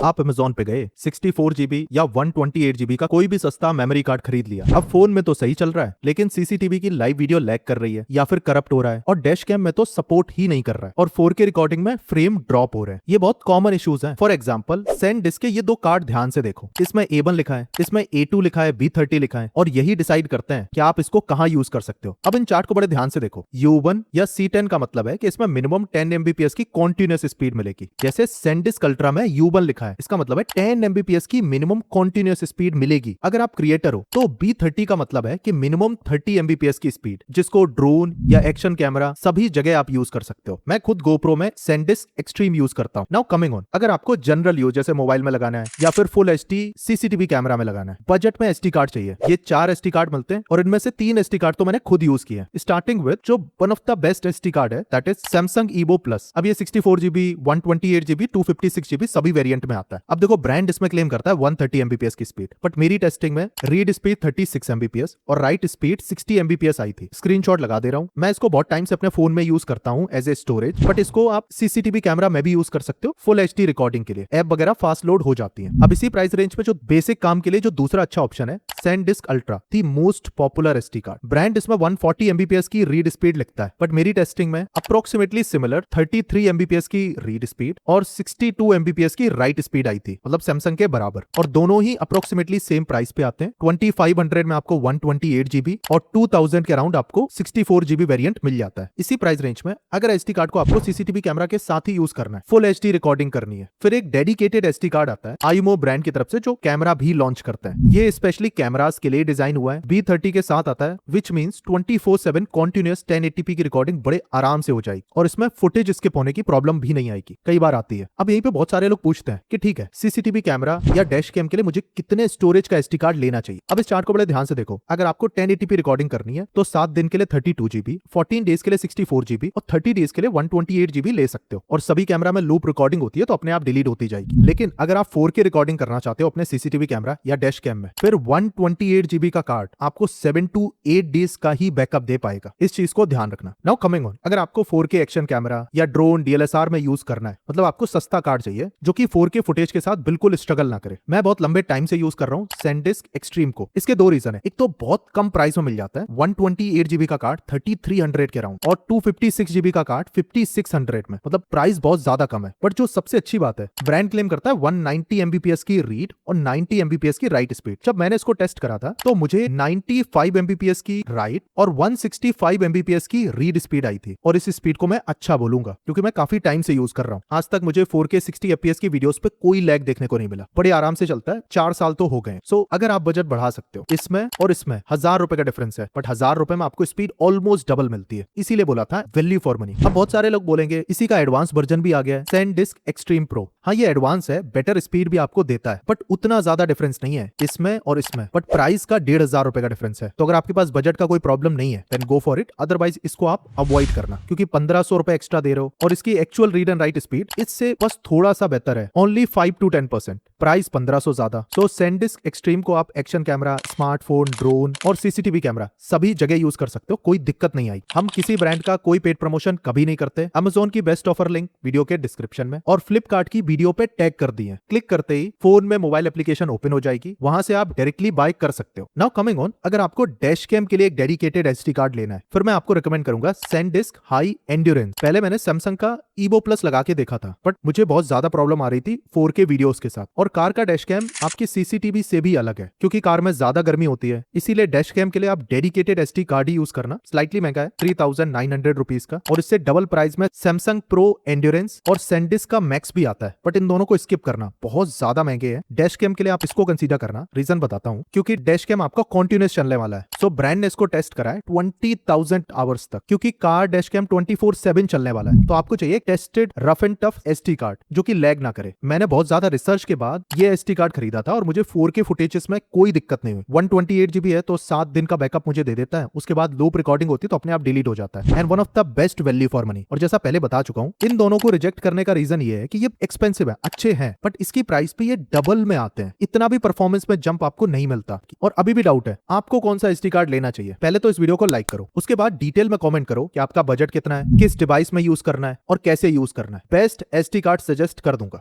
आप अमेजोन पे गए 64 GB या 128 GB का कोई भी सस्ता मेमोरी कार्ड खरीद लिया। अब फोन में तो सही चल रहा है, लेकिन सीसीटीवी की लाइव वीडियो लैग कर रही है या फिर करप्ट हो रहा है, और डैश कैम में तो सपोर्ट ही नहीं कर रहा है, और 4K रिकॉर्डिंग में फ्रेम ड्रॉप हो रहे हैं। ये बहुत कॉमन इश्यूज हैं। फॉर एग्जांपल SanDisk के ये दो कार्ड ध्यान से देखो, इसमें A1 लिखा है, इसमें A2 लिखा है, B30 लिखा है, और यही डिसाइड करते हैं कि आप इसको कहां यूज कर सकते हो। अब इन चार्ट को बड़े ध्यान से देखो। U1 या C10 का मतलब है कि इसमें मिनिमम 10 Mbps की कॉन्टिन्यूस स्पीड मिलेगी। जैसे SanDisk Ultra में U1 लिखा है, इसका मतलब है 10 Mbps की मिनिमम कॉन्टिन्यूस स्पीड मिलेगी। अगर आप क्रिएटर हो तो B30 का मतलब है कि मिनिमम 30 Mbps की स्पीड, जिसको ड्रोन या एक्शन कैमरा सभी जगह आप यूज कर सकते हो। मैं खुद GoPro में SanDisk Extreme यूज करता हूं। नाउ कमिंग ऑन, अगर आपको जनरल यूज जैसे मोबाइल में लगाना है या फिर फुल HD CCTV कैमरा में लगाना है, बजट में SD कार्ड चाहिए। ये 4 SD कार्ड मिलते हैं और इनमें से 3 SD कार्ड तो मैंने खुद यूज किए हैं। स्टार्टिंग विद जो one of the best SD card है, that is Samsung Evo Plus। अब ये 64 GB 128 GB 256 GB सभी वेरिएंट में आता है। अब देखो, ब्रांड इसमें क्लेम करता है 130 Mbps की स्पीड, बट मेरी टेस्टिंग में रीड स्पीड 36 Mbps और राइट स्पीड 60 Mbps आई थी। स्क्रीनशॉट लगा दे रहा हूं। मैं इसको बहुत टाइम से अपने फोन में यूज करता हूं एज ए स्टोरेज, बट इसको आप CCTV कैमरा में भी यूज कर सकते हो फुल HD रिकॉर्डिंग के लिए। ऐप वगैरह फास्ट लोड हो जाती है। अब इसी प्राइस रेंज में जो बेसिक काम के लिए जो दूसरा अच्छा ऑप्शन है, SanDisk Ultra, the most popular SD card. Brand इसमें 140 Mbps की रीड स्पीड लिखता है, बट मेरी टेस्टिंग में अप्रोक्सीमेटली सिमिलर 33 Mbps की रीड स्पीड और 62 Mbps की राइट स्पीड आई थी, मतलब सैमसंग के बराबर। और दोनों ही अप्रोक्सीमेटली सेम प्राइस पे आते हैं। 2500 में आपको 128 GB और 2000 के अराउंड आपको 64 GB वेरिएंट मिल जाता है। इसी प्राइस रेंज में अगर SD कार्ड को आपको CCTV कैमरा के साथ ही यूज करना है, फुल HD रिकॉर्डिंग करनी है, फिर एक डेडिकेटेड SD कार्ड आता है आईमो ब्रांड की तरफ से, जो कैमरा भी लॉन्च करता है। ये स्पेशली कैमरास के लिए डिजाइन हुआ है। B30 के साथ आता है, विच मींस 24/7 कॉन्टिन्यूअस 1080p की रिकॉर्डिंग बड़े आराम से हो जाएगी, और इसमें फुटेज स्किप होने की प्रॉब्लम भी नहीं आएगी। कई बार आती है। अब यहीं पे बहुत सारे लोग पूछते हैं कि ठीक है, CCTV कैमरा या डैश कैम के लिए मुझे कितने स्टोरेज का SD कार्ड लेना चाहिए। अब इस चार्ट को बड़े ध्यान से देखो। अगर आपको 1080p रिकॉर्डिंग करनी है तो 7 दिन के लिए 32 GB, 14 डेज के लिए 64 GB और 30 डेज के लिए 128 GB ले सकते हो। और सभी कैमरा में लूप रिकॉर्डिंग होती है तो अपने आप डिलीट होती जाएगी। लेकिन अगर आप 4K रिकॉर्डिंग करना चाहते हो अपने CCTV कैमरा या डैश कैम में, फिर 128 GB का कार्ड आपको 7 to 8 डेज का ही बैकअप दे पाएगा। इस चीज को ध्यान रखना। नाउ कमिंग ऑन, अगर आपको 4K एक्शन कैमरा या ड्रोन DLSR में यूज करना है, मतलब आपको सस्ता कार्ड चाहिए जो कि 4K फुटेज के साथ बिल्कुल स्ट्रगल ना करे। मैं बहुत लंबे टाइम से यूज कर रहा हूँ SanDisk Extreme को। इसके दो रीजन है। एक तो बहुत कम प्राइस में मिल जाता है, 128 GB का कार्ड 3300 के अराउंड, और 256 GB का कार्ड 5600 में, मतलब प्राइस बहुत ज्यादा कम है। बट जो सबसे अच्छी बात है, ब्रांड क्लेम करता है 190 Mbps की रीड और 90 Mbps की राइट स्पीड। जब मैंने इसको टेस्ट करा था तो मुझे 95 Mbps की राइट और 165 Mbps की रीड स्पीड आई थी, और इस स्पीड को मैं अच्छा बोलूंगा क्योंकि मैं काफी टाइम से यूज कर रहा हूँ। आज तक मुझे 4K 60 FPS की वीडियोस पे कोई लैग देखने को नहीं मिला। बड़े आराम से चलता है, 4 साल तो हो गए। सो अगर आप बजट बढ़ा सकते हो, इसमें और इसमें 1000 रुपए का डिफरेंस है, बट 1000 रुपए में आपको स्पीड ऑलमोस्ट डबल मिलती है। इसीलिए बोला था वैल्यू फॉर मनी। अब बहुत सारे लोग बोलेंगे इसी का एडवांस वर्जन भी आ गया है, SanDisk Extreme Pro। हाँ, ये एडवांस है, बेटर स्पीड भी आपको देता है, बट उतना ज्यादा डिफरेंस नहीं है इसमें और इसमें। बट प्राइस का 1500 रुपए का डिफरेंस है। तो अगर आपके पास बजट का कोई प्रॉब्लम नहीं है, then go for it. Otherwise इसको आप अवॉइड करना, क्योंकि 1500 रुपए एक्स्ट्रा दे रहे हो और इसकी actual read and right speed इससे बस थोड़ा सा बेहतर है, ओनली 5 to 10%। प्राइस 1500 ज्यादा। सो SanDisk Extreme को आप एक्शन कैमरा, स्मार्टफोन, ड्रोन और CCTV कैमरा सभी जगह यूज कर सकते हो, कोई दिक्कत नहीं आई। हम किसी ब्रांड का कोई पेड प्रमोशन कभी नहीं करते। Amazon की बेस्ट ऑफर लिंक वीडियो के डिस्क्रिप्शन में और Flipkart की वीडियो पे टैग कर दी है। क्लिक करते ही फोन में मोबाइल एप्लीकेशन ओपन हो जाएगी, वहां से आप डायरेक्टली बाय कर सकते हो। नाउ कमिंग ऑन, अगर आपको डैश कैम के लिए एक डेडिकेटेड SD कार्ड लेना है, फिर मैं आपको रिकमेंड करूंगा SanDisk High Endurance। पहले मैंने Samsung का Evo Plus लगा के देखा था, बट मुझे बहुत ज्यादा प्रॉब्लम आ रही थी 4K वीडियोस के साथ। और कार का डैश कैम आपकी CCTV से भी अलग है, क्योंकि कार में ज्यादा गर्मी होती है, इसीलिए डैश कैम के लिए आप डेडिकेटेड SD कार्ड ही यूज करना। स्लाइटली महंगा है, 3900 रुपीज का, और इससे डबल प्राइस में Samsung Pro Endurance और SanDisk का Max भी आता है, बट इन दोनों को स्किप करना, बहुत ज्यादा महंगे हैं। डैश कैम के लिए आप इसको कंसीडर करना। रीजन बताता हूँ, क्योंकि डैश कैम आपका कॉन्टिन्यूस चलने वाला है। सो ब्रांड ने इसको टेस्ट करा है 20,000 आवर्स तक, क्योंकि कार डैश कैम 24/7 चलने वाला है। तो आपको चाहिए tested rough and tough SD card जो कि लैग ना करे। मैंने बहुत ज्यादा रिसर्च के बाद ये SD कार्ड खरीदा था और मुझे 4K फुटेजेस में कोई दिक्कत नहीं हुई। 128 GB है तो 7 दिन का बैकअप मुझे दे देता है, उसके बाद लूप रिकॉर्डिंग होती है तो अपने आप डिलीट हो जाता है। And one of the best value for money. और जैसा पहले बता चुका हूं, इन दोनों को रिजेक्ट करने का रीजन ये है कि ये एक्सपेंसिव है, अच्छे हैं, बट इसकी प्राइस पे ये डबल में आते हैं। इतना भी परफॉर्मेंस में जंप आपको नहीं मिलता। और अभी भी डाउट है आपको कौन सा SD कार्ड लेना चाहिए, पहले तो इस वीडियो को लाइक करो, उसके बाद डिटेल में कमेंट करो कि आपका बजट कितना है, किस डिवाइस में यूज करना है और कैसे यूज करना है। बेस्ट SD कार्ड सजेस्ट कर दूंगा।